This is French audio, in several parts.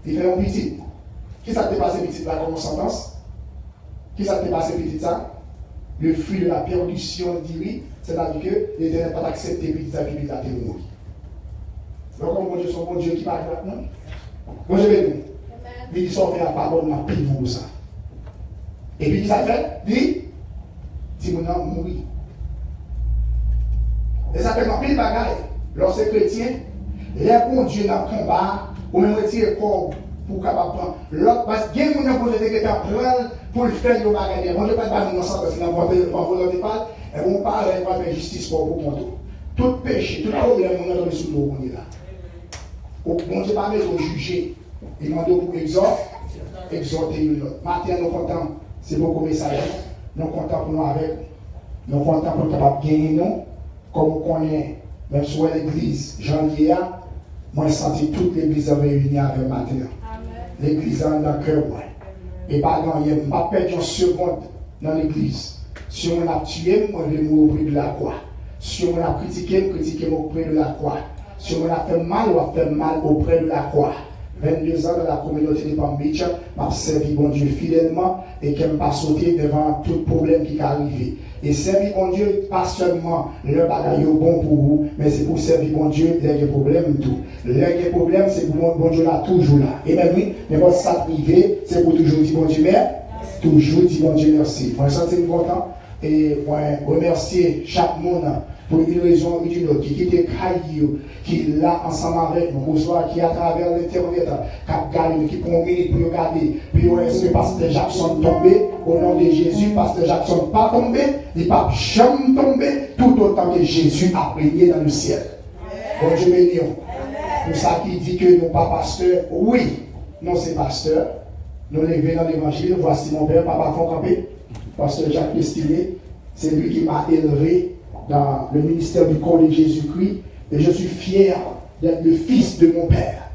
Il fait un petit. Qui ça t'est passé petit là comme sentence? Qui ça t'est passé petit ça? Le fruit de la perdition dit c'est-à-dire que l'Éternel n'a pas accepté petit ça qui a été mourir. Donc, mon Dieu, son bon Dieu qui parle maintenant. Bon Dieu, béni. Il dit, fait un pardonnement, puis pour ça. Et puis, ça fait, dit, mon âme mourir. Et ça fait un pile bagaille. Lorsque chrétien, les bon Dieu dans le combat, ou même retirer le corps pour capable prendre l'autre. Parce que il y a des gens qui sont pour le faire, le bagaille. Bon Dieu, pas de balle, parce que dans le volonté pas, et on parle, on va faire justice pour vous. Tout péché, tout problème, on est sous l'eau, on est là. Bon Dieu, pas mettre au juger. Il m'a dit pour exhorter une autre. Maintenant, nous comptons, c'est beaucoup de messages. Nous comptons pour nous avec. Nous comptons pour capable gagner nous. Comme on connaît, même sur l'église, janvier, moi, j'ai senti toute l'église réunie avec matin. L'église en dans le cœur. Et pas dans je ne pas perdre une seconde dans l'église. Si on a tué, moi, je vais mourir auprès de la croix. Si on a critiqué, auprès de la croix. Si on a fait mal, on a fait mal auprès de la croix. 22 ans dans la communauté de Palm Beach, m'a servi bon Dieu fidèlement et qui m'a pas sauté devant tout problème qui est arrivé. Et servir bon Dieu, pas seulement le bagage bon pour vous, mais c'est pour servir bon Dieu, les problèmes tout. Les problèmes, c'est pour bon Dieu là, toujours là. Et bien oui, mais quand ça privé, c'est pour toujours dire bon Dieu merci. Toujours dire bon Dieu merci. Moi, je suis content et moi, remercier chaque monde pour une raison ou d'une autre, qui quitte Caillou, qui est là ensemble avec nous, bonsoir, qui à travers l'internet, qui prend une minute pour regarder, puis est-ce que Pasteur Jackson tombé, au nom de Jésus, Pasteur Jackson pas tombé, il n'est pas jamais tombé, tout autant que Jésus a régné dans le ciel. Bon Dieu béni. Pour ça qui dit que nous pas pasteur, oui, non c'est pasteur, nous levons dans l'évangile, voici mon père, papa Foncampé, Pasteur Jacques Destiné, c'est lui qui m'a élevé dans le ministère du corps de Jésus-Christ, et je suis fier d'être le fils de mon père.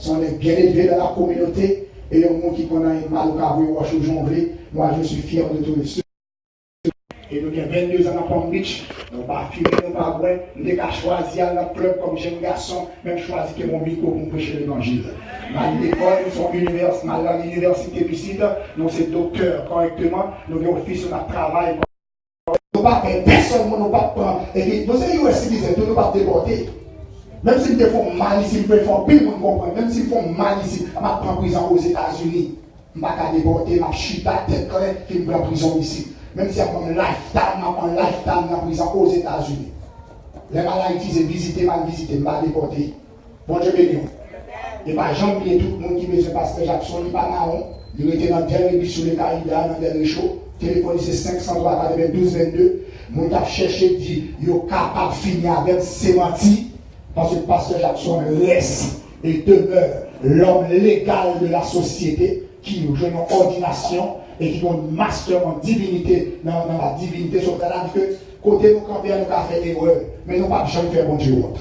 On est bien élevé dans la communauté, et au monde qui connaît un mal au carreau, au jonglé, moi je suis fier de tout ceux. Et nous avons 22 ans à Palm Beach, nous n'avons pas fumé, nous n'avons pas boire, nous n'avons pas choisi à notre club comme jeune garçon, même choisi que mon micro pour prêcher l'évangile. Dans l'école, nous sommes dans l'université Piscine, nous sommes docteurs correctement, nous avons office sur notre travail. Nous ne pouvons pas faire personne, nous ne pouvons pas prendre. Et puis, nous sommes US citizens, nous ne pouvons pas déporter. Même s'ils font mal ici, ils font pire pour nous comprendre. Même s'ils font mal ici, je prends prison aux États-Unis. Je ne vais pas déporter, je chute la tête claire, je prends prison ici. Même si je prends un lifetime en prison aux États-Unis. Les maladies, c'est visiter, mal visiter, je ne vais pas déporter. Bon Dieu béni. Et pas jamais oublier tout le monde qui besoin Pasteur Jackson, il n'est pas marron. Il était dans le dernier sur les Caraïbes, dans le dernier show. Téléphone c'est 503 12 22. Mon a cherché dit il est capable de finir avec sémantique parce que le Pasteur Jackson laisse et demeure l'homme légal de la société qui a une ordination et qui a une master en divinité dans la divinité sur la que côté nous camper nous avons fait erreur mais nous pas jamais faire bon Dieu honte.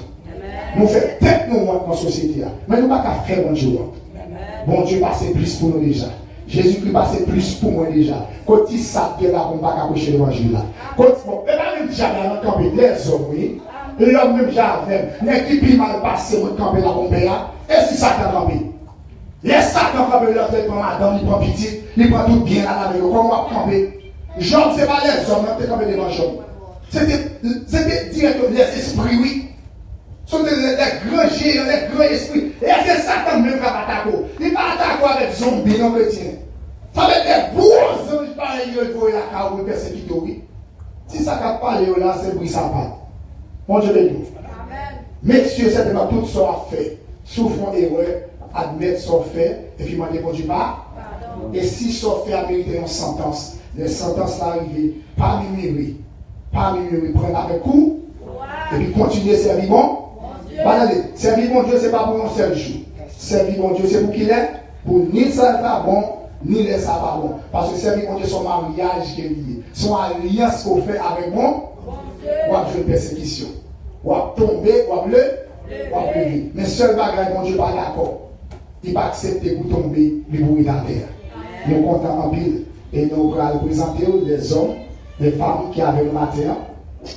Nous faisons tête nous honte dans la société mais nous pas faire bon Dieu honte. Bon Dieu passe plus pour nous déjà. Jésus-Christ passe plus pour moi déjà. Quand il s'appelle là, on ne va pas cacher l'évangile là. Quand même jamais dans camper les hommes, oui. L'homme même jamais. Mais qui puis mal passé, on camper là, on paye. Et si ça t'a campé? Les Satan camper là, il prend madame, il prend petit, il prend tout bien là avec eux. Comment on va camper? Jean, c'est pas les hommes, on peut camper devant Jean. C'était directement les esprits, oui. Ce sont les grands géants, les grands esprits. Et c'est Satan même qui va attaquer. Il va attaquer avec zombies, non chrétiens. Ça va être des gros anges pareils, il faut la carreau persécuter, oui. Si ça n'a pas parlé là, c'est bris sa patte. Bon Dieu béni. Messieurs, certainement, tout sera fait. Souffrons erreur, admettre son fait, et puis moi, je ne pas. Et si son fait a mérité une sentence, les sentences arrivent, pas minuit, prendre avec coup, et puis continuer à servir bon. Servir mon Dieu, ce n'est pas pour un seul jour. Servir mon Dieu, c'est pour qu'il est, pour ni ça pas bon, ni les ça pas bon. Parce que servir mon Dieu, son mariage qui est lié. Son alliance qu'on fait avec moi, ou à une persécution. Ou à tomber, ou à lever. Mais seul bagage, mon Dieu, pas d'accord. Il va accepter pour tomber, mais pour dans la terre. Nous comptons en pile. Et nous allons présenter les hommes, les femmes qui avaient le matin,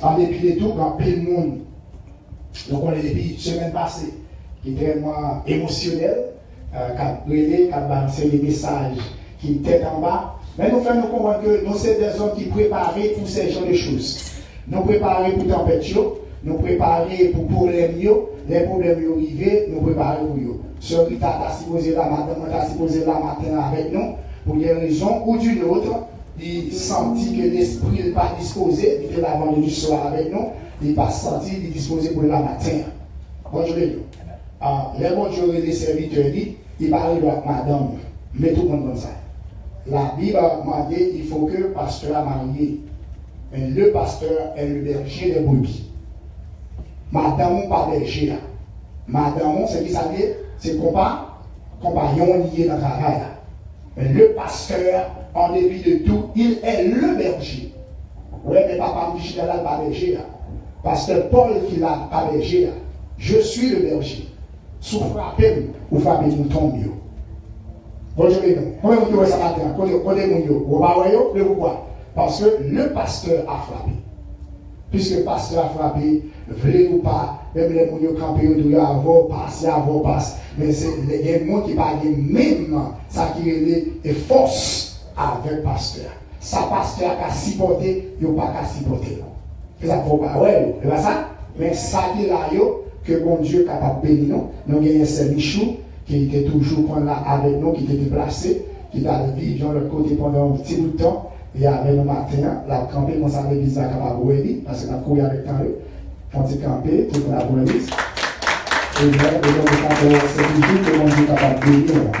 en dépit de tout, dans pile monde. Donc on est depuis semaine passée, qui est vraiment émotionnel, qui a balancé les messages qui étaient en bas. Mais nous faisons comprendre que nous sommes des hommes qui préparent pour ces genres de choses. Nous préparons pour tempête, nous préparons pour problèmes, les problèmes arrivent, nous préparons pour eux. Sœur Rita a supposé la matin avec nous, pour des raisons ou d'une autre, il sentit que l'esprit n'est pas disposé, il était l'avant du soir avec nous, il n'est pas senti, il est disposé pour la matin. Bonjour les deux. Les bonjours et les serviteurs, il parle de madame, mais tout le monde comme ça. La Bible a demandé il faut que le pasteur a marié. Mais le pasteur est le berger des brebis. Madame pas berger. Madame, c'est qui ça dit? C'est compagnon lié dans le travail. Mais le pasteur, en dépit de tout, il est le berger. Oui, mais papa Michel n'a pas berger. Pasteur Paul qui l'a pas berger. Je suis le berger. Sous frappez ou frappez nous tombons. Bonjour les gars. Comment vous trouvez ça matin? Pourquoi? Parce que le pasteur a frappé. Puisque le pasteur a frappé, voulez ou pas, même les gens qui ont campé, ils doivent avoir passe. Mais c'est les gens qui parlent même ça qui est force avec le pasteur. Ça pasteur a supporté, il n'a pas supporter. C'est ça qu'il faut pas. Ouais, c'est pas ça? Mais ça qui est là, que bon Dieu est capable de bénir nous. Nous avons un Michou qui était toujours là avec nous, qui était déplacé, qui a vécu de l'autre côté pendant un petit bout de temps. Et avec le matin, la campé, on s'en l'église à Capabouéli, parce qu'on a couru avec temps, on s'est campé, tout le monde a pour l'église. Et bien, c'est toujours que mon Dieu est capable de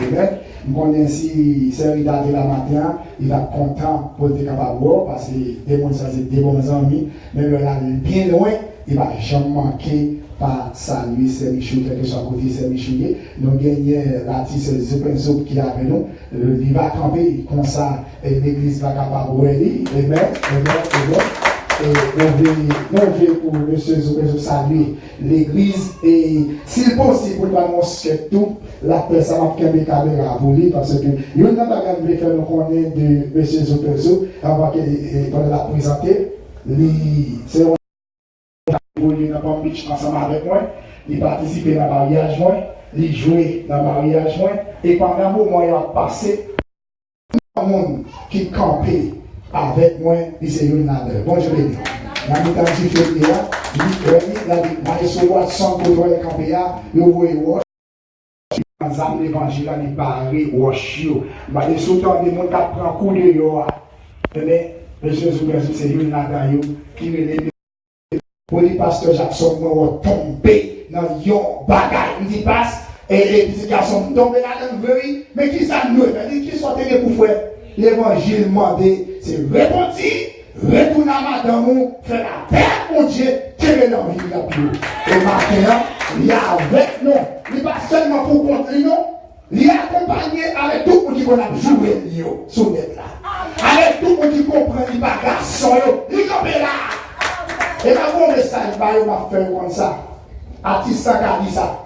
bénir. Nous connaissons ainsi, c'est Rita de la matin, il est content pour être capable de boire, parce que des bons amis, mais là, bien loin, il ne va jamais manquer par saluer Michou, quel que soit côté Michou. Nous gagnons l'artiste Zoup qui est avec nous. Il va camper comme ça, l'église va capable de et on veut pour M. Zoup saluer l'église et s'il possible, pour annoncer tout, la personne va faire des caméras pour lui parce que il y a une bagarre qui faire nous connaître de M. Zoup avant qu'on la présenter. C'est il n'a pas beach ensemble avec moi, il participait dans le mariage, il jouait dans le mariage, et pendant un moment, il a passé, tout le monde qui campait avec moi, il s'est eu là. Bonjour les gars. La mi-temps du février, il a dit, il sur Watson pour le campé, il voit Wash. Dans l'évangile, il parle Wash. Il sur le temps des gens qui prennent coup de yo. Mais, monsieur Zouberou, c'est lui là qui me pour le pasteur Jackson, nous avons tombé dans yon bagaille. Il dit passe, et les petits garçons tombent là-dedans, mais qui ça nous fait? Qui sont tenus pour faire l'évangile demandé? C'est répondre, retourner à madame, faire la paix, mon Dieu, tirer l'envie de la pluie. Et maintenant, il y a avec nous, il n'est pas seulement pour contrer nous, il est accompagné avec tout le monde qui va jouer sur le net là. Avec tout le monde qui comprend les bagages, il est là. Et là, mon message, il m'a fait comme ça. Artiste qui a dit ça.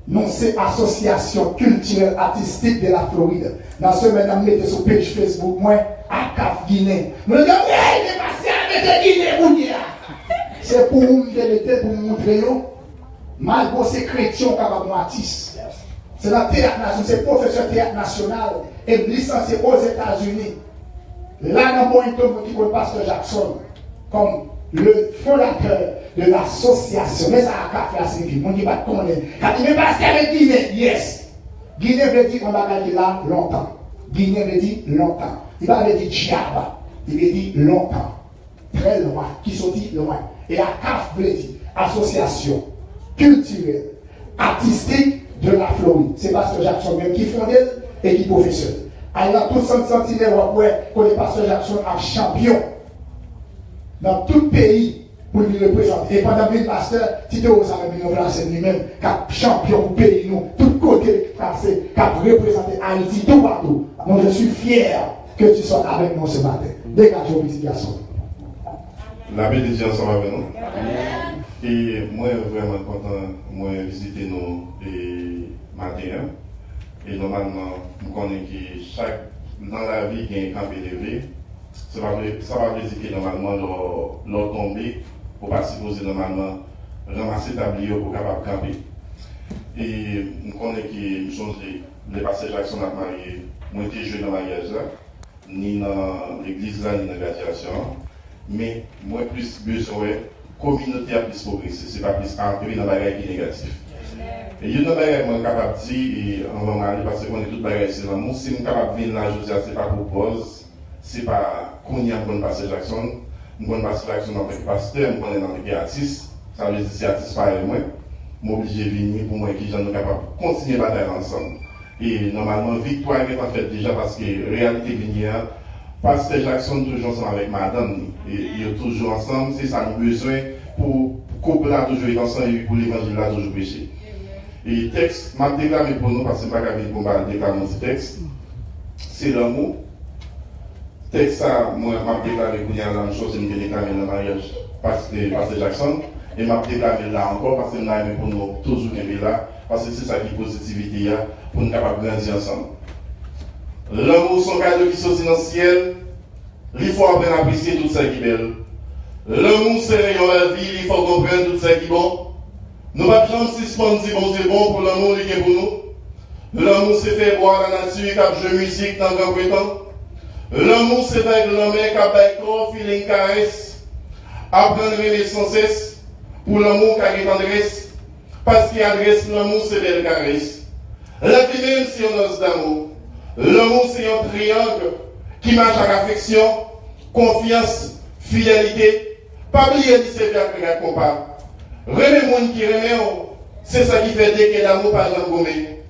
Non, c'est Association culturelle artistique de la Floride. Dans ce moment, je mets sur page Facebook, moi, à Cap Guinée. Je me dis, il est passé avec la Guinée, c'est pour vous mettre, pour vous montrer, malgré ces chrétiens qui sont artistes. C'est dans le théâtre national, c'est professeur théâtre national et licencié aux États-Unis. Là, dans mon qui connaît pasteur Jackson, comme le fondateur de l'association, mais ça a fait signifier, on dit pas comment on est. Quand il me passe avec Guinée, yes. Guinée veut dire qu'on va gagner là longtemps. Guinée veut dire longtemps. Il va dire Djaba, il veut dire longtemps. Très loin, qui sont dit loin. Et à CAF veut dire association culturelle, artistique de la Floride. C'est Pasteur Jackson même qui fonde et qui professeur. Alors, tout le sentinelle, que le Pasteur Jackson a champion dans tout le pays pour lui représenter. Et pendant que le pasteur, Tito Osamé, nous placé lui-même, qui champion pour le pays, nous, tout côté placé, qui a représenté Haïti tout partout. Donc je suis fier que tu sois avec nous ce matin. Dégage vos petits garçons. La bénédiction ensemble avec nous. Et moi, vraiment content, moi, visiter nous et matin. Et normalement, nous connaissons que dans la vie, il y a un camp élevé. Ça va dire que normalement, l'on tomber pour pas supposer normalement ramasser tablier pour capable camper. Et nous connaissons que nous sommes le pasteur Jackson a marié, moi j'étais joué dans le mariage là, ni dans l'église là, ni dans la graduation. Mais moi plus besoin, communauté a plus progressé, c'est pas plus entrer dans le bagage qui est négatif. Et il y a un bagage que je suis capable de dire, et on va aller parce qu'on est tout bagage sur l'amour, si je suis capable de venir là, je dis, c'est pas pour pause, c'est pas qu'on y a un bon pasteur Jackson, un bon pasteur Jackson en tant que pasteur, un bon en tant qu'artiste, ça veut dire que c'est artiste pareil moi, je suis obligé de venir pour moi qui j'en suis capable de continuer la bataille ensemble. Et normalement, victoire est en fait déjà parce que réalité vient, pasteur Jackson toujours ensemble avec madame, et ils sont toujours ensemble, c'est ça nous besoin pour couple là toujours ensemble et pour l'évangile là toujours prêcher. Et texte, m'a déclaré pour nous, parce que je ne sais pas pour déclarer ce texte, c'est l'amour. Texte, ça, moi, m'a déclaré pour dire la même chose, je me déclaré dans le mariage, parce que Jackson, et m'a déclaré là encore, parce que nous avons pour nous toujours aimer là, parce que c'est ça qui est positivité, pour nous capables de grandir ensemble. L'amour, son cadeau qui sortit dans le ciel, il faut apprendre à apprécier tout ça qui est belle. L'amour, c'est rayon la vie, il faut comprendre tout ça qui est bon. Nous ne pouvons pas suspendre si bon c'est bon pour l'amour qui est pour nous. L'amour c'est faire boire la nature qui a joué musique dans le grand temps. L'amour c'est faire l'homme qui a fait corps, feeling, caresse. Apprendre à aimer sans cesse pour l'amour qui a tendresse. Parce qu'il adresse l'amour c'est belle caresse. La vie même si on ose d'amour. L'amour c'est un triangle qui marche avec affection, confiance, fidélité. Pas oublier de servir avec la compas. Remet monde qui remet, c'est ça qui fait que l'amour pas jamais gommé.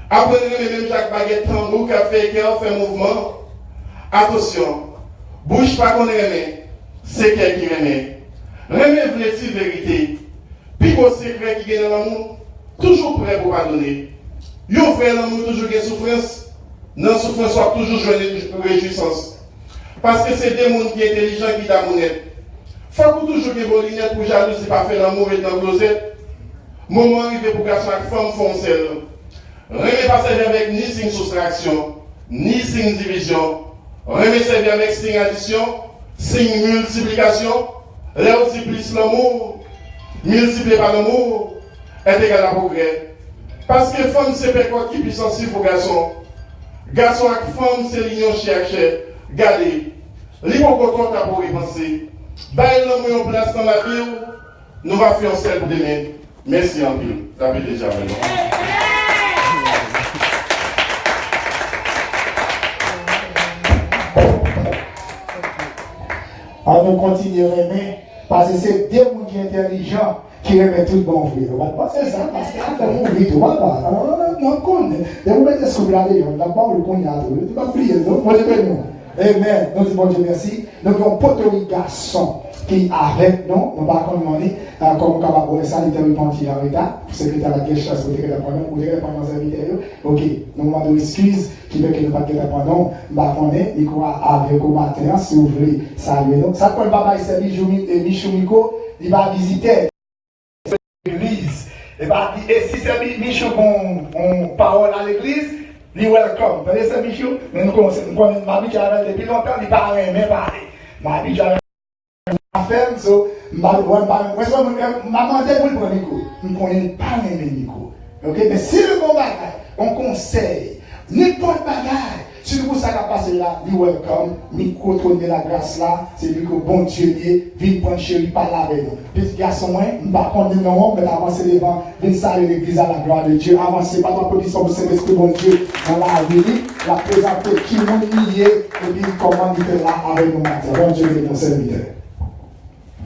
Après remet même chaque baguette tambour qui a fait mouvement. Attention, bouge pas qu'on remet, c'est quelqu'un qui remet. Remet vraie vérité. Puis au secret qui est dans l'amour, toujours prêt pour pardonner. Yon frère l'amour toujours une souffrance. Non souffrance soit toujours journée pour réjouissance. Parce que c'est des mondes qui sont intelligents qui t'amournent. Faut que toujours des bolinette pour jalousie, pas faire l'amour et dans le closet. Moment arrivé pour garçon et femme font celle. Remet pas servir avec ni signe soustraction, ni signe division. Remet servir avec signe addition, signe multiplication. Là aussi plus l'amour, multiplié par l'amour, est égal à progrès. Parce que femme c'est pas qui puisse sensible pour garçon. Garçon et femme c'est l'union cherche. Gardez. L'hypocrite a pour y penser. Bail l'homme en place dans la vie, nous allons faire un seul pour demain. Merci en pile. David déjà avec nous. On nous continue à aimer, parce que c'est des gens qui sont intelligents qui aiment tout bon vrai. On va passer ça, parce qu'après mon vie, tu vas pas. On connaît. Et vous mettez ce que vous avez, on n'a pas le qu'on y a. Tu vas prier, non? Moi, je vais nous. Amen. Nous disons Dieu merci. Nous avons un poteau garçon qui est avec nous. Nous ne pouvons pas demander comment on va ça, il était repenti en retard. Le secrétaire de la chasse, vous devez répondre, vous devez répondre aux invités. Ok, nous demandons excuse qui veut que nous ne pas répondre. Nous avons il croit avec au matin, si vous voulez saluer nous. Ça prend le papa ici, Michou Miko, il va visiter l'église. Et si c'est Michou qu'on parole à l'église, il est welcome. Vous voyez ça, Michou? Mais nous connaissons ma vie depuis longtemps, il parle, mais parler. Ma vie, j'avais affaire, so, maman dit pour le premier micro. Nous connaissons pas le micro. Ok? Mais si le bon bagage, on conseille, n'importe bagage, si vous ça va passer là, il welcome, micro tourner la grâce là, c'est lui que bon Dieu est, vite prendre chéri, parler avec nous. Petit garçon, nous ne pas prendre le nom, mais avancer devant, venir saluer l'église à la gloire de Dieu, avancer par l'applaudissement pour Saint-Esprit, bon Dieu, dans la vie, la présenter qui nous lié, et puis comment il est là avec nous matin. Bon Dieu est mon serviteur.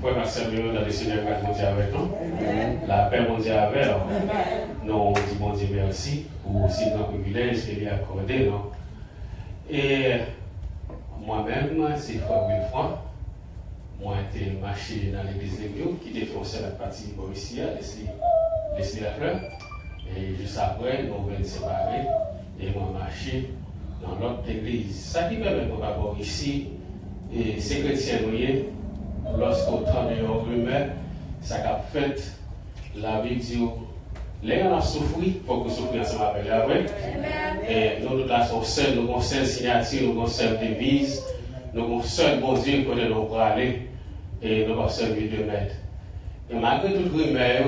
Frère Marcel, dans le Seigneur, grâce mon Dieu avec nous. La paix mon Dieu avec nous. Nous disons bon Dieu merci pour aussi notre privilège qu'il a accordé. Et moi-même, c'est Frère Wilfroy. Moi, j'ai marché dans l'église de Dieu, qui était fait la partie Borissia, laissé la fleur. Et juste après, nous venons séparer et moi marché dans l'autre église. Ça qui permet de voir ici, et ces chrétiens, lorsqu'au temps de rumeur, ça a fait la Bible dit les gens ont souffert, il faut que nous souffrions ensemble avec la vraie. Et nous, nous sommes seuls, nous avons seule signature, nous avons seule devise, nous avons seul bon Dieu pour nous pour aller et nous avons seul Dieu de mettre. Et malgré toute rumeur,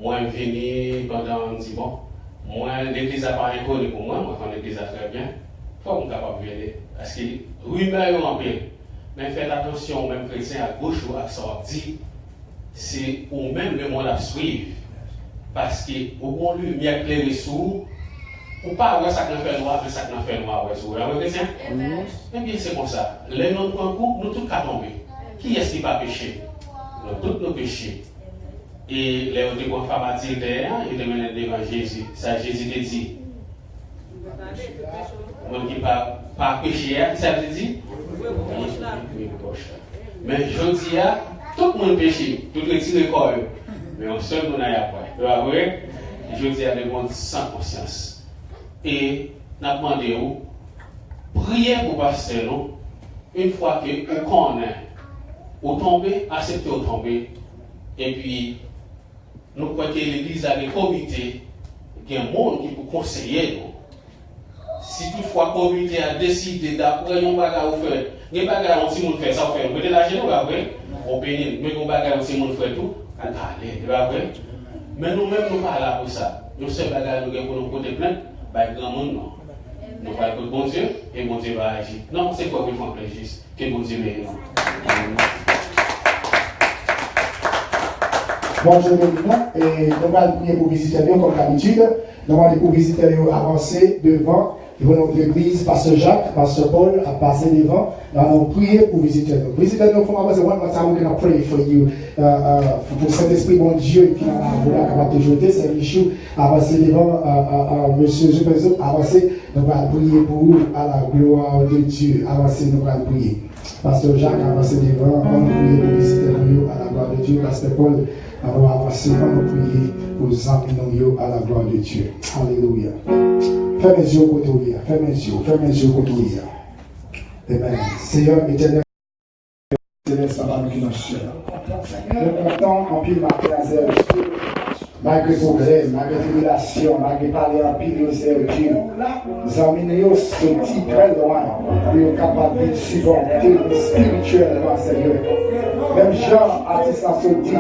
moi, je suis venu pendant 10 mois, Moi, l'église n'a pas inconnu pour moi, moi, quand l'église a très bien, il faut qu'on soit capable de venir. Parce que rumeur est en pile. Mais faites attention, même chrétien à gauche ou à sorti, c'est au même le monde à suivre. Parce que au bon lumière éclairée sous, ou pas ouais, ça qu'on fait noir, mais ça qu'on fait noir, ouais, sous. Vous voyez, chrétien? Eh bien, c'est comme ça. Les noms de coup, nous tous qu'à tomber. Qui est-ce qui va pécher? Nous tous nos péchés. Et les autres qu'on femme a dit derrière, il est mené devant Jésus. Ça, Jésus te dit. On ne dit pas pécher, ça veut dire? Mais je dis à tout le monde péché, tout le petit corps. Mais on seul nous n'a pas. Vous voyez? Je dis à des gens sans conscience. Et nous avons demandé, priez pour pasteur, nous, une fois que vous connaissez, vous tombez, acceptez vous tomber. Et puis, nous croyons que l'Église a des comités, il y a un monde qui peut conseiller nous. Si toutefois la communauté a décidé d'après un bagage au faire, les bagages aussi monde fait ça faire. Vous mettez la chaîne, on paye, mais les bagages aussi monde fait tout, on allez, mais nous-mêmes nous pas là pour ça. Nous sommes bagages nous pour nous porter plainte, bah grand monde non. Nous parlons pour bon Dieu et bon Dieu va agir. Non, c'est quoi qu'il faut faire juste que bon Dieu mérite. Bonjour et nous allons prier pour visiter comme d'habitude. Nous allons pour visiter avancer devant l'église, Pasteur Jacques, Pasteur Paul, à passer devant. Nous allons prier pour visiter nous. Visiter nous, il faut avancer. One more time, we're going to pray for you. Pour Saint-Esprit, bon Dieu, qui est capable de jeter, c'est Michou, avancer devant, Monsieur Jésus, avancer. Nous allons prier pour vous à la gloire de Dieu. Avancer, nous allons prier. Pasteur Jacques, avancer devant, on va prier pour visiter nous à la gloire de Dieu. Pasteur Paul, on va avancer, on va prier pour les amis à la gloire de Dieu. Alléluia. Fermez les yeux côté ouvert. Fermez les yeux côté ouvert. Amen. Seigneur éternel, ça va nous qui nous cherche. Nous comptons en pile matin à zéro. Malgré progrès, malgré tribulation, malgré parler en pile, c'est Dieu. Nous avons sorti très loin pour être capable de supporter spirituellement, Seigneur. Même Jean a dit ça, c'est Dieu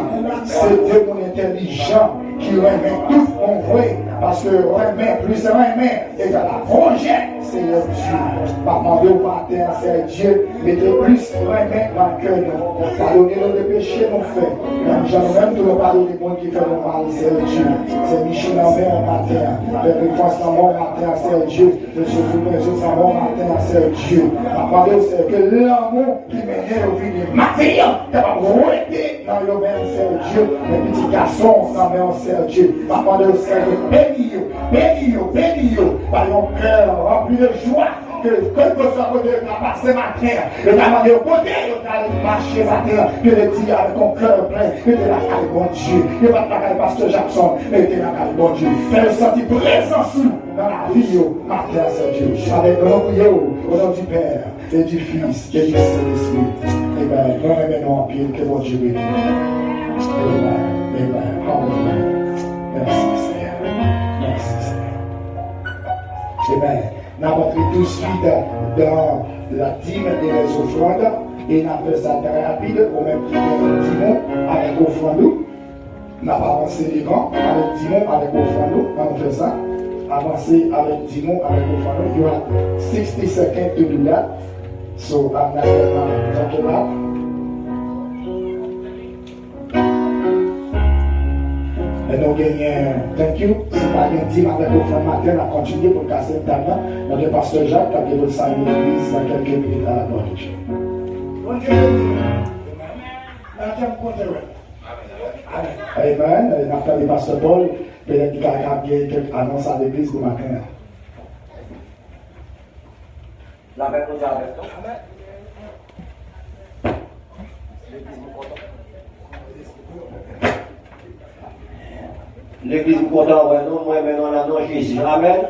mon intelligent qui remet tout en vrai, parce que remet plus remet égale à projet, Seigneur Dieu. Par demander au matin, Seigneur Dieu, mettez plus remet dans le cœur. Pardonnez-nous de péchés nous fait. Même Jean, même tout le pardon des monde qui fait le mal, Seigneur Dieu. C'est Michel en mer au matin. Les réponses en mon matin, Seigneur Dieu. Je suis venu, je suis en mon matin, Seigneur Dieu. Pardonnez au que l'amour qui m'énerve au vide matin, tu vas rouler dans le même, Seigneur Dieu. Les petits garçons, dans le même, Seigneur Dieu. Pardonnez au Seigneur, bénis-vous, par un cœur rempli de joie. Que quel que soit côté de la passer matin, et demandé au côté de marcher matin, que le dire avec ton cœur plein, que de la caille bon Dieu, que pas la caille Pasteur Jackson, mais que la caille bon Dieu. Fais sentir présence dans la vie, matin, c'est Dieu. Avec le nom au nom du Père, et du Fils, et du Saint-Esprit. Et bien, nous remettons en pile que bon Dieu bénisse. Amen. Merci, Seigneur. Merci, Seigneur. Amen. Nous avons pris tout de suite dans la dîme et les offrandes. Et nous avons fait ça très rapide, au même titre que Dimon avec offrande. Nous avons avancé devant avec Dimon avec offrande. Nous avons fait ça. Avancer avec Dimon avec offrande. You have 60 seconds to do that. So I'm not going to talk about. Et nous gagnons, thank you. Si pas bien dit, avec le frère matin, on a continué pour casser le tabac. Notre pasteur Jacques, qui a été salué l'église dans quelques minutes à la gloire de Dieu. Bon Dieu, Amen. Et après le pasteur Paul, peut-être qu'il a bien quelques annonces à l'église du matin. La même chose avec toi. L'église est content, moi maintenant là non Jésus. Amen.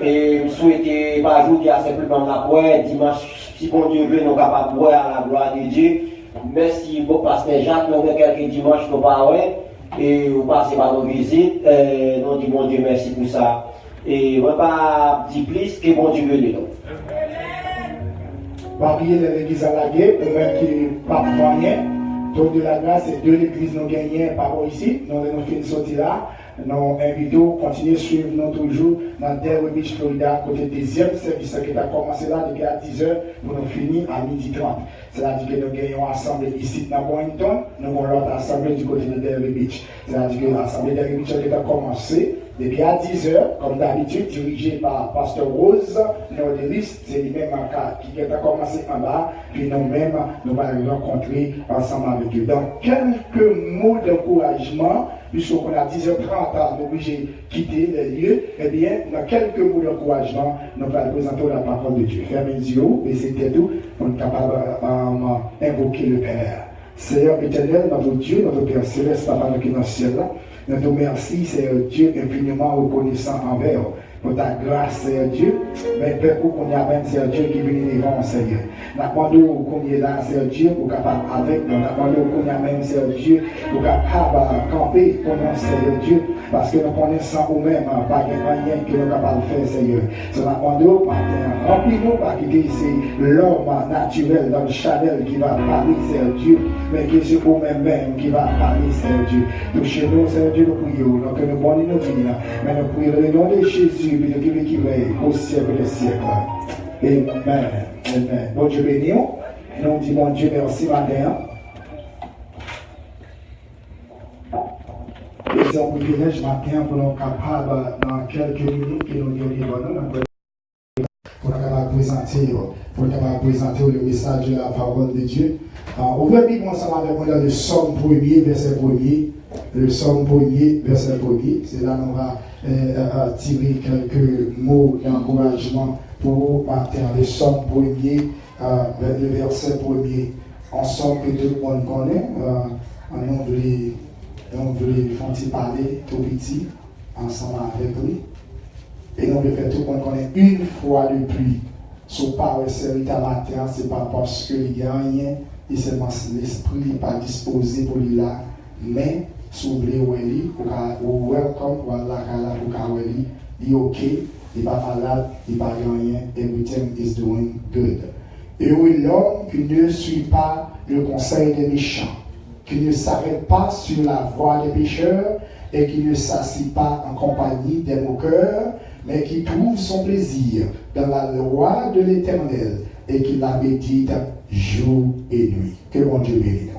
Et je souhaite pas ajouter à simplement la prière dimanche, si bon Dieu veut, nous sommes capables de voir à la gloire de Dieu. Merci beaucoup pasteur Jacques, nous avons quelques dimanches nous parlons et vous passez par nos visites. Nous disons bon Dieu merci pour ça. Et on ne va pas dire plus que bon Dieu veut nous. Pas oublier l'église à la guerre, ou même qui n'est pas moyen. Tour de la grâce, c'est deux églises nous gagnent par ici. Nous avons fait une sortie là. nous invitons, continuez à suivre nous toujours dans Delray Beach, Florida, côté deuxième service qui a commencé là depuis à 10h pour nous finir à 12h30. C'est-à-dire que nous gagnons une assemblée ici dans Boynton, nous avons l'autre assemblée du côté de Delray Beach. C'est-à-dire que l'assemblée de Delray Beach qui a commencé depuis à 10h, comme d'habitude, dirigé par Pasteur Rose, Nordelis, c'est lui-même qui a commencé en bas, puis nous-mêmes, nous allons rencontrer ensemble avec eux. Donc, quelques mots d'encouragement, puisqu'on a 10h30, nous obligés de quitter les lieux, eh bien, dans quelques mots d'encouragement, nous allons présenter la parole de Dieu. Fermez les yeux, et c'était tout, pour être capable d'invoquer le Père. Seigneur éternel, notre Dieu, notre Père céleste, Papa qui est dans le ciel là, nous te remercions, Seigneur Dieu, infiniment reconnaissant envers pour ta grâce, Seigneur Dieu, mais Père, pour qu'on y a même, Seigneur Dieu, qui vient devant, Seigneur. Nous demandons qu'on y est là, Seigneur Dieu, pour capable avec nous. Nous demandons qu'on y a même, Seigneur Dieu, pour capable camper pour nous, Seigneur Dieu, parce que nous connaissons nous-mêmes, pas de rien que nous sommes capables de faire, Seigneur. Nous demandons, remplis-nous, pas que c'est l'homme naturel, dans le Chanel qui va parler, Seigneur Dieu, mais que c'est vous-même qui va parler, Seigneur Dieu. Touchez-nous, Seigneur Dieu, nous prions, donc nous bonnes nous disons, mais nous prions le nom de Jésus. Qui veille au siècle des siècles. Amen. Amen. Bon Dieu béni. Nous disons bon Dieu merci matin. Et c'est un privilège matin pour nous capables dans quelques minutes que nous disons pour nous présenter le message de la parole de Dieu. Ouvrez Bible ensemble avec moi dans le Somme 1er, verset 1er. Le Somme 1er, verset 1er. C'est là qu'on va tirer quelques mots d'encouragement pour matin. Le Somme 1er, le verset 1er. Ensemble que tout le monde connaît. On voulait faire parler tout petit ensemble avec lui. Et on veut faire tout le monde connaît une fois de plus. Son parole serviteur matin, ce n'est pas parce qu'il y a rien, et seulement l'esprit n'est pas disposé pour lui là, mais si vous voulez, ou welcome, voilà, pour il est ok, il n'est pas malade, il n'est pas rien, everything is doing good. Heureux l'homme qui ne suit pas le conseil des méchants, qui ne s'arrête pas sur la voie des pécheurs et qui ne s'assied pas en compagnie des moqueurs, mais qui trouve son plaisir dans la loi de l'Éternel et qui la médite jour et nuit. Que bon Dieu bénisse.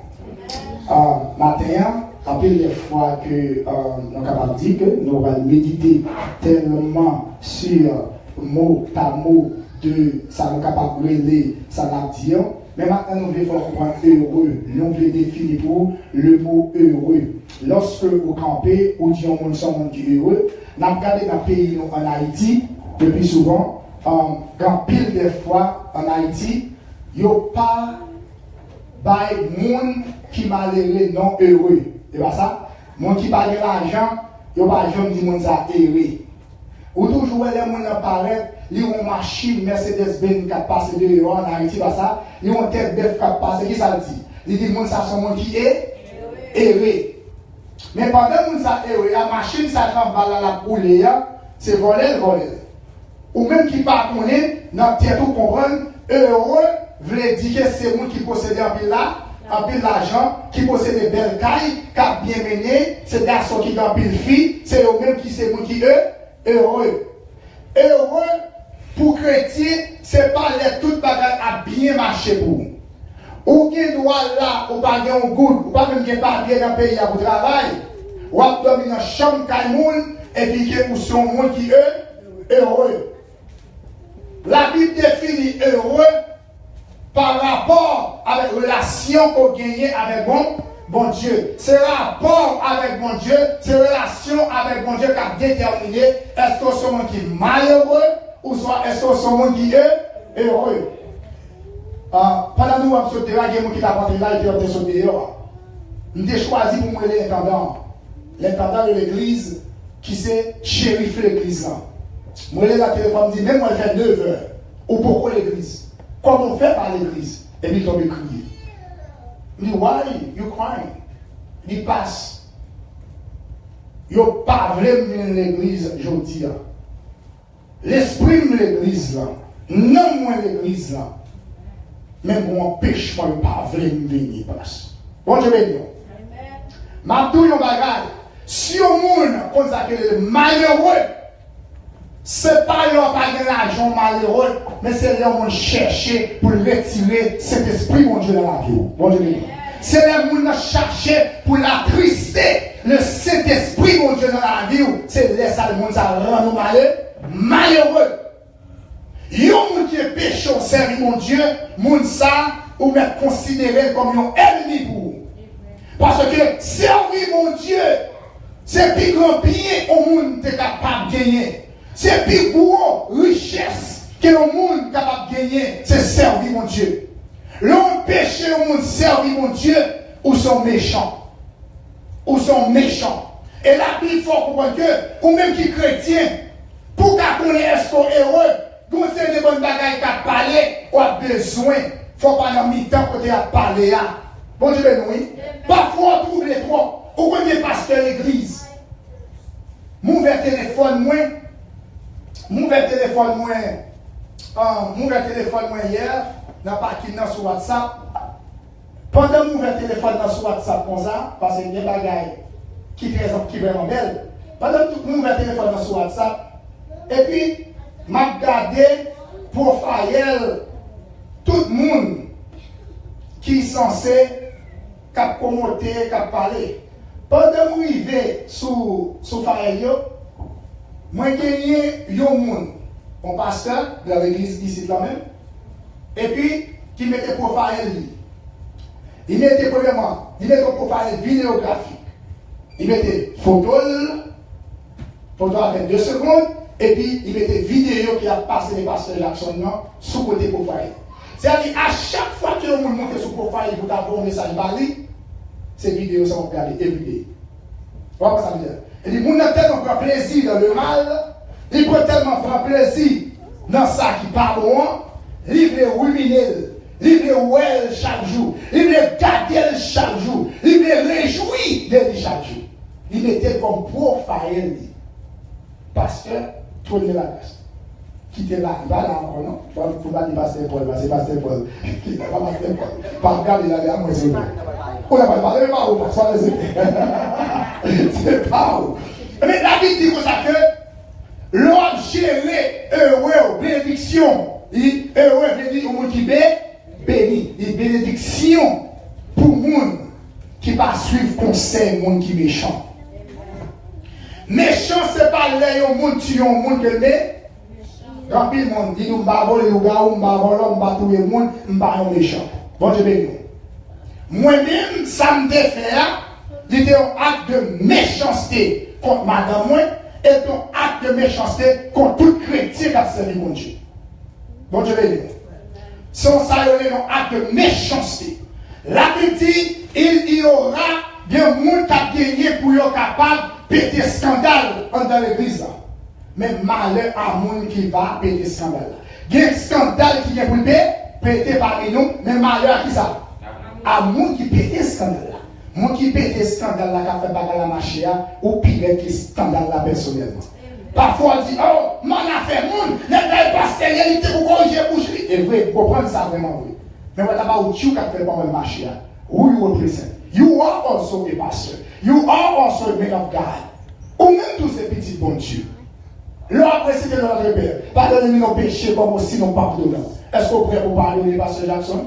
Matin, après les fois que nous sommes capables de dire que nous allons méditer tellement sur mot par mot de ça nous capable de relayer, ça n'a dit. Mais maintenant, nous devons comprendre heureux. Nous devons définir pour le mot heureux. Lorsque vous campez, ou disons que nous sommes heureux, nous avons regardé dans le pays en Haïti, depuis souvent, quand pile des fois en Haïti, il n'y a pas de monde qui malheureux non heureux. C'est pas ça? Monde qui parle de l'argent, il n'y a pas de gens qui disent heureux. Ou toujours les gens apparaissent, ils ont une machine Mercedes-Benz qui a passé dehors en Haïti, pas ça? Ils ont une tête bœuf qui a passé, qui ça dit? Ils disent que ça sont gens qui est heureux. Mais pendant que ça est heureux, la machine ça fait balle la poulet, c'est voler. Ou même qui pas connaît, dans tête tout comprendre, heureux veut dire que c'est gens qui possèdent un peu l'argent, qui possèdent des belles cailles, qui a bien mené, c'est des garçons qui ont pile fille, c'est eux-mêmes qui sont gens qui heureux. Heureux pour chrétien, c'est pas les toutes bagages à bien marcher pour vous. Ou qui doit là, ou pas un goût, ou pas même qui pas bien dans le pays pour travailler, ou à dormir dans la chambre caïmoun, et puis que vous sont gens qui heureux. La Bible définit heureux par rapport avec la relation qu'on gagne avec bon Dieu. C'est rapport avec bon Dieu, c'est relation avec bon Dieu qui a déterminé est-ce que c'est monde qui est malheureux ou soit est-ce que c'est monde qui est heureux. Pendant nous, on a sauté là, il y a des gens qui t'a porté là et qui ont sauté dehors. Nous avons choisi pour moi l'intendant de l'église qui s'est chérifé l'église là. Moi, les téléphone dit, même moi, je fais 9 heures. Ou pourquoi l'église? Comment on fait par l'église? Et puis, il tombe crier. Il dit, why you crying? Il passe. Il n'y a pas vraiment l'église, je dis. L'esprit de l'église là, non moins l'église là. Même pour empêchement, il n'y a pas vraiment venir place. Bon Dieu béni. Ma tout yon bagage. Si au monde, comme ça que le malheureux, c'est pas leur pas de l'argent malheureux, mais c'est leur monde chercher pour retirer cet esprit, mon Dieu, dans la vie. Bon Dieu, c'est leur monde chercher pour l'attrister, le Saint-Esprit, mon Dieu, dans la vie. C'est laisser le monde ça rend nous malheureux. Il y a un monde qui est péché au service, mon Dieu, monde ça, ou même considéré comme un ennemi pour vous. Parce que servir mon Dieu, c'est plus grand bien au monde est capable de gagner. C'est plus gros richesse que le monde est capable de gagner, c'est servir mon Dieu. L'homme péché au monde servir mon Dieu, ou sont méchants. Ou sont méchants. Et la Bible, il faut comprendre que, ou même qui chrétien, pour qu'on est heureux, quand c'est des bonnes bagailles qui parlent, on a besoin, il ne faut pas dans le temps côté à parler. Bon Dieu, oui. Parfois, on trouve les trois. Ou on est pasteur de l'église. Mon téléphone, hier, dans le parking sur WhatsApp. Pendant mon téléphone sur WhatsApp comme ça, parce qu'il y a des bagailles qui sont vraiment belles. Pendant tout mon téléphone sur WhatsApp, et puis, m'a regardé pour faire tout le monde qui est censé commenter, parler. Pendant que je suis arrivé sur Faël, moi j'ai gagné un monde, un pasteur de l'église ici là même, et puis qui mettait pour Faël. Il mettait premièrement, il mettait pour Faël vidéographique. Il mettait photo avec 2 secondes, et puis il mettait vidéo qui a passé les pasteurs Jackson sous côté profil. C'est-à-dire à chaque fois que le monde monte sur profil pour avoir un message bali, ces vidéos sont regardées everyday. Voilà ce que ça veut dire. Et les gens ont tellement prend plaisir dans le mal, ils prennent tellement prend plaisir dans ça qui parle, ils veulent ruminer, ils veulent well chaque jour, ils veulent garder chaque jour, ils veulent réjouir de chaque jour. Ils mettaient comme profil. Parce que tournez la grâce. Quittez là, il va là encore, non? Il ne faut pas dire pasteur Paul, c'est pasteur Paul. Il ne faut pas pasteur Paul. Pas regarder là derrière moi, s'il vous plaît. On n'a pas parlé, mais pas où, parce que c'est pas où. Mais la Bible dit comme ça que l'homme géré, heureux, bénédiction. Heureux, veut dire au monde qui béni. Et bénédiction pour le monde qui va suivre conseil, le monde qui est méchant. Méchant, ce n'est pas les gens qui tuent le monde que les remplis le monde. Dit nous, ne voler le gars, on va voler, on va tuer le monde, on va être méchant. Bon, je vais nous. Moi-même, ça me défait, c'était un acte de méchanceté contre madame, moi, et un acte de méchanceté contre tout chrétien qui a servi mon Dieu. Bon, je vais nous. Sans ça, il y a un acte de méchanceté. La Bible dit, il y aura des gens qui ont gagné pour être capable péter scandale dans l'église. Mais malheur à monde qui va péter scandale. Il y a un scandale qui vient pour péter parmi nous, mais malheur à qui ça? À monde qui pète scandale. Monde qui pète scandale là, qui a fait bagarre la marché, ou pire que scandale là personnellement. Parfois on dit, oh, mon affaire, monde, n'est pas sérialité pour corriger boucherie. Et vrai, vous comprenez ça vraiment, oui. Mais voilà, où tu as fait pas le marché, who you represent. You are also a pastor. You are also a man of God. Ou même tous ces petits bons dieux. Là, après, c'était notre Père. Pardonnez-nous nos péchés comme aussi nos pardonnants. Est-ce que vous êtes prêts pour parler de pasteur Jackson?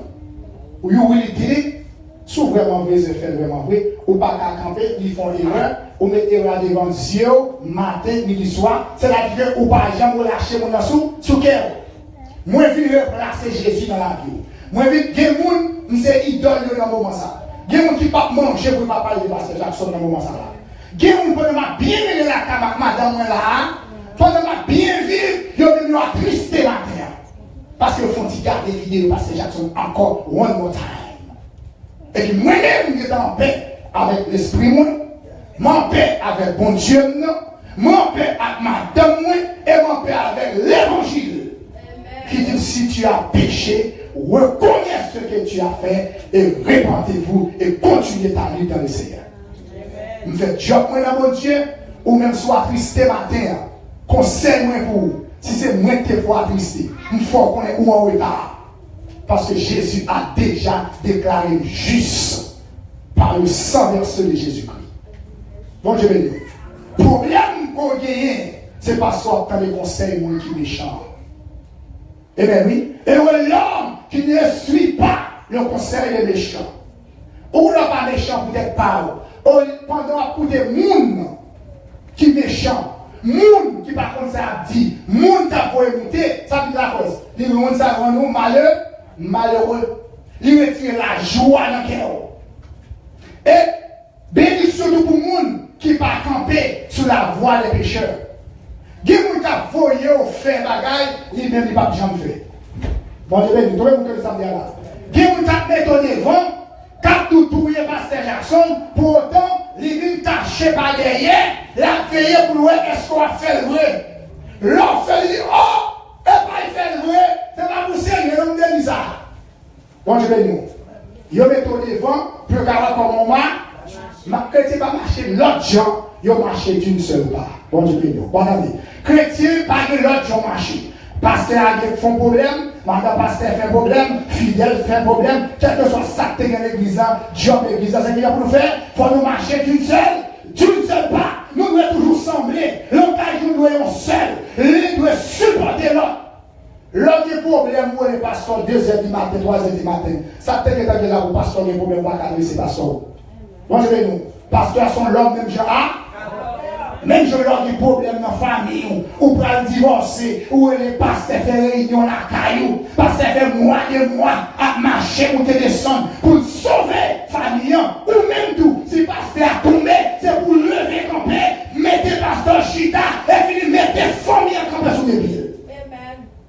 Ou you will dire, si vraiment vrai, c'est fait vraiment vrai. Ou pas qu'à camper, ils font l'erreur. Ou mettez erreur devant Dieu, matin, midi, soir. C'est-à-dire que ou pas jamais lâcher mon sous cœur. Moi, je veux placer Jésus dans la vie. Moi, je veux que les gens, c'est idole dans le moment ça. Il y a des gens qui ne peuvent pas manger pour ne pas parler de pasteur Jackson dans le moment ça. Il y a des gens qui peuvent bien mener la camarade, madame là, pendant que bien vivre, ils ont venu attrister matin. Parce qu'ils font garder des vidéos de pasteur Jackson encore one more time. Et puis moi-même, je suis en paix avec l'esprit, mon paix avec bon Dieu, mon paix avec madame, et mon paix avec l'évangile. Qui dit si tu as péché, reconnais ce que tu as fait et répentez-vous et continuez ta vie dans le Seigneur. Vous faites job dans mon Dieu, ou même soit triste matin, conseil moi pour vous. Si c'est moi qui faut attrister, il faut qu'on est où en retard. Parce que Jésus a déjà déclaré juste par le sang versé de Jésus-Christ. Bon Dieu béni. Problème qu'on gagne, c'est parce qu'on a des conseils monde qui méchant. Eh bien oui. Et l'homme qui ne suit pas le conseil des méchants. Ou n'a pas méchant peut-être pas. Pendant que des monde qui méchant, monde qui par contre ça dit, monde qui a pour écouter, ça dit la cause. Les monde ça rend nous malheureux. Il retire la joie dans le cœur. Et bénédiction pour les gens qui ne pas camper sur la voie des pécheurs. Les gens qui ont voyé au fait des bagailles, ils ne peuvent pas jamais faire. Bon, je vais vous dire, vous ça me dit là. Les gens qui ont mis au devant, quand tout touillé Pasteur Jackson, pour autant, ils viennent tâcher par derrière, la veiller pour voir est-ce qu'on va faire le vrai. L'on fait, il dit, oh, et pas il fait le vrai, c'est pas pour Seigneur, on me dit ça. Bon, je vais nous. Ils mettent au devant, pour avoir comme moi, ma chrétien va marcher l'autre gens, ils marché d'une seule part. Bon Dieu béni. Bon ami. Chrétien, pas que l'autre gens marché. Pasteur a fait un problème, madame pasteur fait un problème, fidèle fait un problème, quel que soit ça que tu as dans l'église, job l'église, c'est qu'il y a pour nous faire, il faut nous marcher d'une seule part. Nous devons toujours sembler. L'engagement nous doyons seul. L'un doit supporter l'autre. L'autre des problèmes, où les pasteurs 2h du matin, 3h du matin, ça peut être que là où pasteur a des problèmes, on va adresser pasteur. Bon, je vais nous. Pasteurs sont l'homme, même genre. Même je leur des problèmes dans la famille, ou pour le divorcer, ou les pasteurs font réunion à la caillou, pasteurs font mois et mois à marcher pour te descendre, pour sauver la famille, ou même tout. Si pasteur a tombé, c'est pour lever camper, mettez pasteur chita, et puis mettez famille à camper sous les pieds.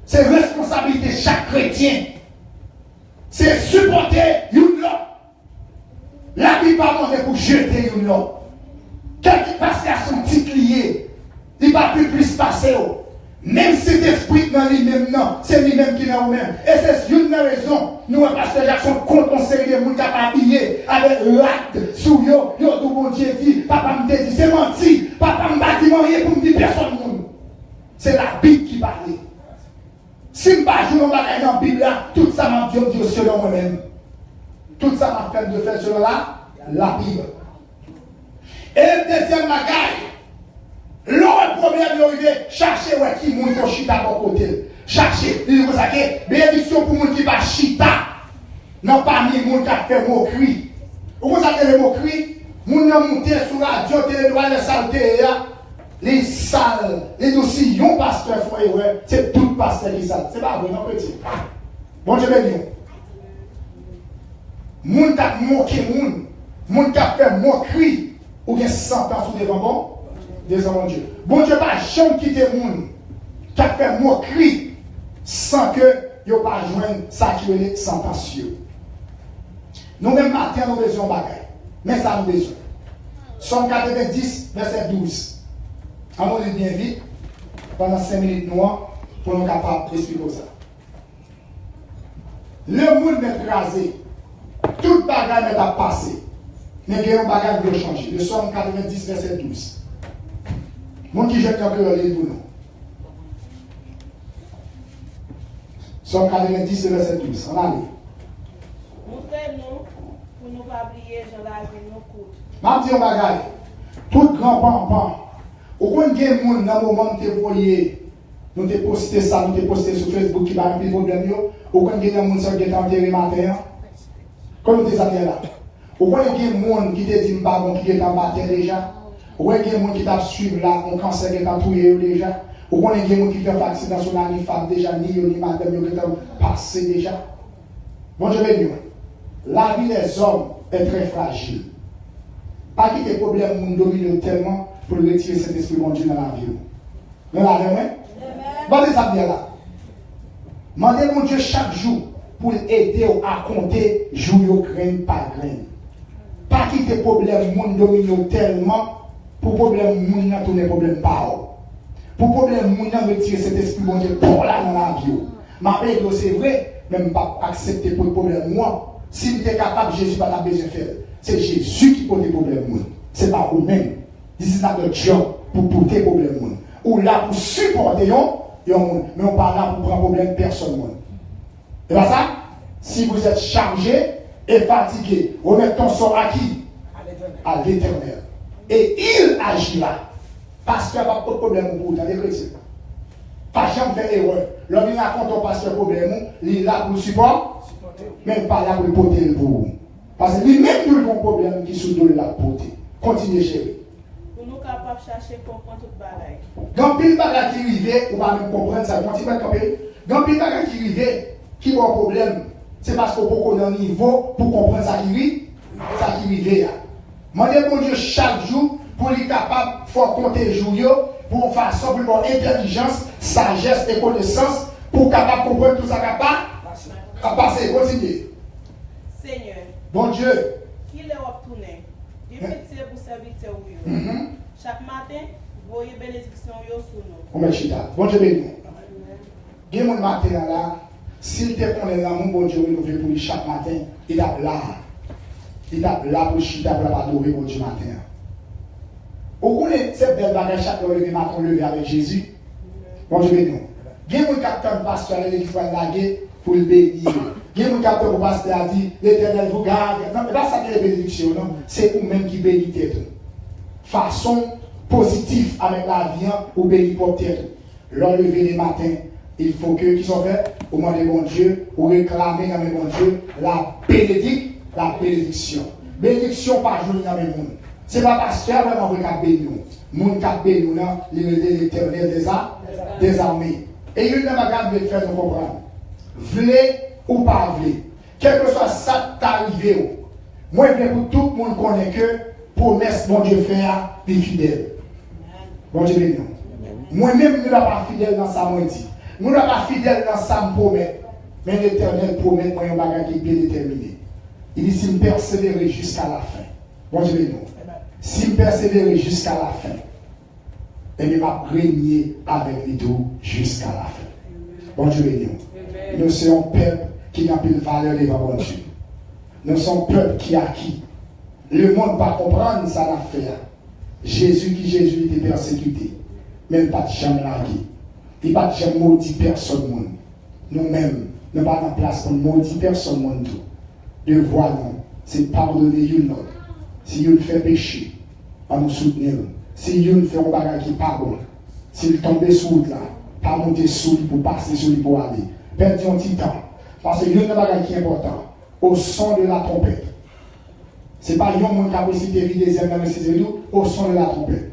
C'est responsabilité de chaque chrétien. C'est supporter une l'autre. La Bible pas demandé pour jeter une l'autre. Quelqu'un qui passe à son petit lié, il ne va plus passer. Même si l'esprit dans lui-même, non, c'est lui-même qui est dans lui-même. Et c'est une raison. Nous, Pasteur Jackson, quand on sait les gens qui sont habillés avec l'acte sous eux, tout bon Dieu dit, papa me dit, c'est menti. Papa me dit, rien pour me dire personne. C'est la Bible qui parle. Si je ne pas jouer dans la Bible, tout ça m'a dit selon moi-même. Tout ça m'a fait de faire selon la Bible. Et le deuxième bagaille, l'autre problème, il est chercher qui monte au chita à côté. Chercher, il dit ça que bénédiction pour les gens qui va chita. Non, pas les gens qui ont fait moquerie. Vous savez les moqueries? Les gens qui ont monté sur la radio, les saletés, les salles, les dossiers, les pasteurs, c'est tout pasteur qui sale. C'est pas vrai, non, petit. Bon, je vais dire. Les gens qui ont moqué, les gens qui ont fait moquerie. Ou bien 100 ans sous devant mon Dieu. Bon Dieu, pas jamais quitter le monde qui a fait moquerie sans que il pas joindre ça qui est sentencieux. Nous-mêmes, matin, nous avons besoin de bagaille. Mais ça, nous avons besoin. Somme 90, verset 12. On va bien vite, pendant 5 minutes noirs, pour nous capables d'expliquer ça. Le monde est écrasé. Toute bagaille est à passer. Mais il y a un bagage qui doit changer. Le Somme 90, verset 12. Mon qui jette un peu le livre, non. Somme 90, verset 12. On a lu. Montrez-nous pour ne pas oublier, je l'ai nos côtes. Je dis un bagage. Tout grand pan. Au point de gens dans le moment où tu es voyé, nous t'es posté ça, nous t'es posté sur Facebook qui va remplir le problème. Au point de gens qui est enterré matin. Comme nous t'es là. Ou quand il y a des gens qui te disent qui est en bataille déjà, ou quand il y a des gens qui t'a suivi là, on cancer qui t'a tué déjà, ou quand il y a des gens qui font accident sur la femme déjà, ni madame qui t'a passé déjà. Bon, je vais dire, la vie des hommes est très fragile. Pas qu'il y ait des problèmes nous dominent tellement pour retirer cet esprit bon Dieu dans la vie. Vous l'avez, oui? Demandez ça bien là. Demandez mon Dieu chaque jour pour aider à compter jour grain par grain. Pas qu'il y ait des problèmes nous dominent tellement pour problème nous n'a tourné problème par. Pour problème nous n'a retirer cet esprit bon Dieu pour là dans la vie. Ma paix c'est vrai, même pas accepter pour le problème moi. Si tu es capable, Jésus pas besoin de faire. C'est Jésus qui pose des problèmes. Ce n'est pas vous-même. This is not a job pour porter des problèmes. Ou là pour supporter mais on parle là pour prendre problème personne. Et bien ça, si vous êtes chargé et fatigué, remettez ton sort à qui? À l'Éternel. Et il agira. Parce qu'il n'y a pas de problème pour vous, dans les chrétiens. Pas jamais faire erreur. L'homme il raconte au pasteur problème, il est là pour le support, même pas là pour le porter pour vous. Parce que lui-même nous avons un problème qui se donne la porter. Continuez gérer. Pour nous capables de chercher comprendre toute bagaille. Dans pile bagaille qui arrive, on va même comprendre ça. Quand il va camper, dans pile bagaille qui arrive, qui a un problème, c'est parce qu'on peut connaître un niveau pour comprendre ça qui arrive. Demandez mon Dieu chaque jour pour être capable de faire compter les jours pour façon, pour avoir intelligence, sagesse et connaissance pour capable comprendre tout ça qui a passé. Continuez. Seigneur. Bon Dieu. Qui est retourné? Du métier pour serviteur. Chaque matin, voyez bénédiction sur nous. Bon Dieu béni. Il y a mon matin là, s'il te connaît là, mon bon Dieu renouvelé pour lui chaque matin, il est là. Il est là pour chita pour adorer mon Dieu matin. Vous connaissez cette belle bagage chaque levé matin levé avec Jésus. Bon Dieu béni. Il y a mon capteur pasteur qui va laguer pour le bénir. Il y a mon capteur pasteur a dit l'Éternel vous garde. Non, mais là, ça c'est la bénédiction, non? C'est vous-même qui bénissez tout. Façon positive avec la vie, ou bénir pour tête. L'enlever les matins, il faut que, qui sont faits, au moment de bon Dieu, ou réclamer dans le bon Dieu, la bénédiction. Bénédiction par jour dans le monde. Ce n'est pas parce qu'il y a vraiment un béni. Moun qui béni, l'Éternel des armées. Et il y a une bagage de faire nous comprendre. Vlez ou pas vlez. Quel que soit ça qui arrivé, moi je veux pour tout le monde connaître que promesse mon Dieu fait des fidèles. Bon Dieu béni. Moi-même, je ne suis pas fidèle dans sa moitié. Je ne suis pas fidèle dans sa promet. Mais l'Éternel promet moi un bagage qui est bien déterminé. Il dit si je persévérer jusqu'à la fin. Bon Dieu béni. Si je persévérer jusqu'à la fin, et je vais régner avec les tout jusqu'à la fin. Bon Dieu béni. Nous sommes un peuple qui n'a plus de valeur devant bon Dieu. Nous sommes un peuple qui a acquis. Le monde ne va pas comprendre ça l'affaire. Jésus était persécuté. Même pas de jamais largué. Il n'y a pas de jamais maudit personne. Nous-mêmes, nous n'avons pas de place pour maudit personne. Devoir, c'est pardonner une autre. Si vous fait péché, on nous soutenir. Si vous fait un bagage qui n'est pas bon, s'il tombe sous là, pas monter sous lui pour passer sous lui pour aller. Perdez un petit temps. Parce que il y a un bagage qui est important. Au son de la trompette. Ce n'est pas un monde qui a possible de vider les âmes au son de la trompette.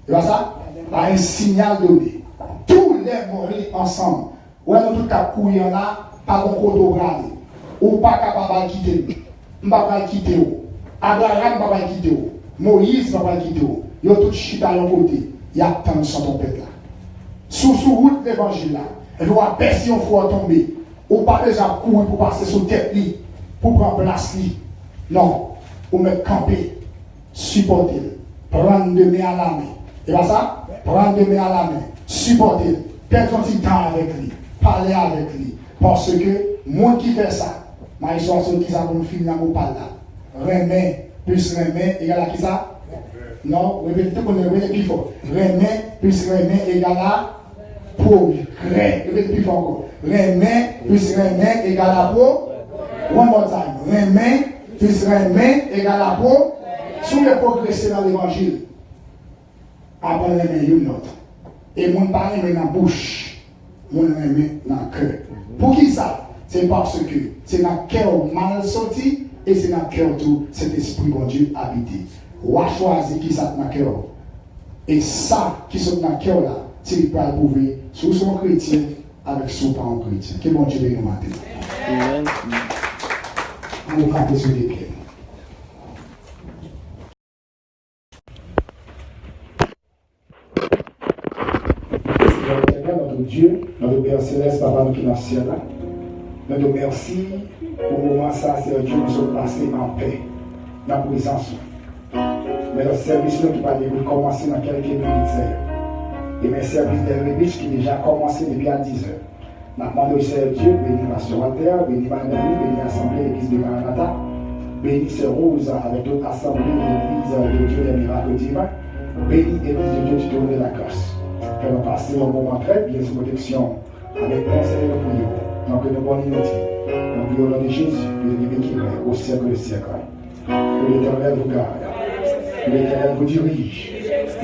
Tu vois ça? À un signal donné. Tous les morts ensemble. Ou est-ce que tout cas courir là, pas de côté brader. Ou pas capable de quitter. On ne va pas quitter. Abraham ne va pas quitter. Moïse ne va pas quitter. Ils ont tout chita à l'un côté. Il y a tant de son trompette là. Sous route de l'évangile là. Elle doit percer un fois tomber. Ou pas déjà courir pour passer sur tête li, pour prendre place li. Non. Ou mettre camper. Supporter. Prendre de main à la main. Et pas ça? Prendre de main à la main. Supporter. Perdre un petit temps avec lui. Parler avec lui. Parce que, moi qui fait ça, ma histoire sur qui ça pour finir dans mon parle là. Remet plus remet égale à qui ça? Non, répétez qu'on est plus fort. Remet plus remet égale à progrès. Répétez plus fort encore. Remet plus remet égale à progrès. One more time. Remet plus remet égale à progrès. Si vous progressez dans l'évangile, apprendre les mains une autre. Et mon parler dans la bouche, mon remet dans le cœur. Pour qui ça? C'est parce que c'est dans le cœur mal sorti et c'est dans le cœur tout cet esprit bon Dieu habité. On va choisir qui ça dans le cœur. Et ça qui sont dans le cœur là, c'est le pas prouver sous son chrétien avec son parent chrétien. Que bon Dieu bénisse nous matin. Amen. On va frapper sur les pieds. Notre Dieu, notre Père Céleste, Papa, nous qui dans le ciel là. Nous te remercions pour le moment ça, c'est Dieu nous sommes passés en paix, dans la présence. Mais le service qui va commencer dans quelques minutes. Et mes services de Rébich qui déjà commencé depuis à 10 heures. Nous demandons au Seigneur Dieu, bénis la sur la terre, bénis Madame, bénis l'Assemblée, l'Église de Maranatha, bénis ces roses avec toute l'Assemblée, l'Église de Dieu des miracles divins, bénis l'Église de Dieu du trône de la grâce. Fais-nous passer un moment très bien sous protection avec conseil de prière. Donc nous bonnes inutiles. Nous prions au nom de Jésus, le divin qui règne au siècle des siècles. Que l'Éternel vous garde. L'Éternel vous dirige.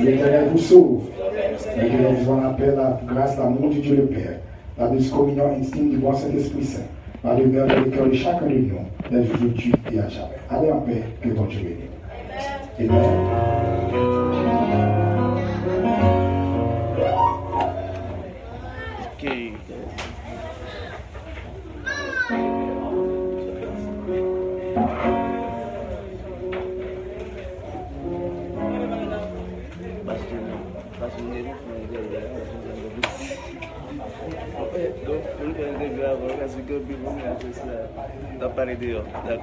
L'Éternel vous sauve. L'Éternel vous en appelle à grâce à mon Dieu le Père. La communion intime du bon Saint-Esprit Saint. Par le cœur et le cœur de chacun de nous, dès aujourd'hui et à jamais. Allez en paix, que bon Dieu bénisse. Amen. Okay. Tá parede, ó. Da